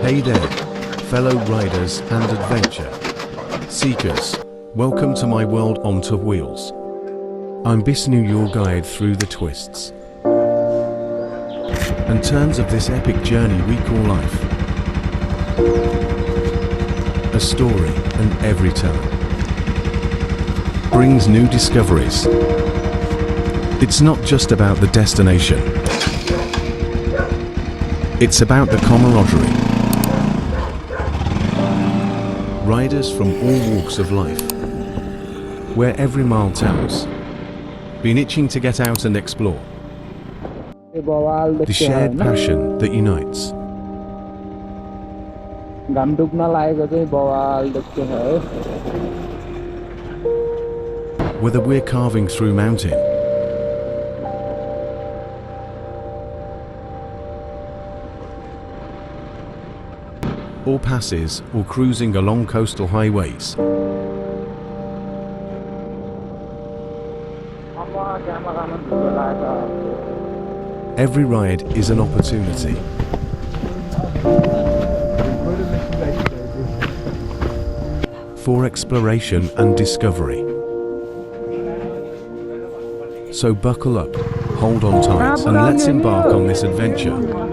Hey there, fellow riders and adventure seekers. Welcome to my world on two wheels. I'm Bisnu, your guide through the twists and turns of this epic journey we call life. A story, and every turn brings new discoveries. It's not just about the destination. It's about the camaraderie. Riders from all walks of life, where every mile tells. Been itching to get out and explore. The shared passion that unites. Whether we're carving through mountain or passes, or cruising along coastal highways. Every ride is an opportunity for exploration and discovery. So buckle up, hold on tight, and let's embark on this adventure.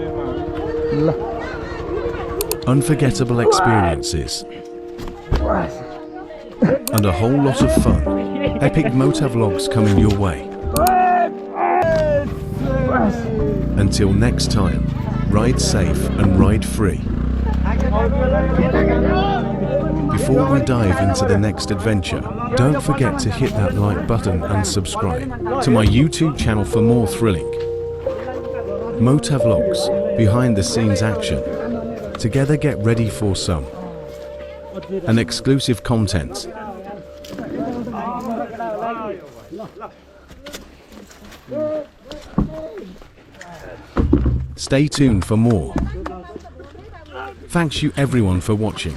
Unforgettable experiences and a whole lot of fun. Epic Motovlogs coming your way. Until next time, ride safe and ride free. Before we dive into the next adventure, don't forget to hit that like button and subscribe to my YouTube channel for more thrilling Motovlogs, behind the scenes action. Together, get ready for some an exclusive content. Stay tuned for more. Thanks you everyone for watching.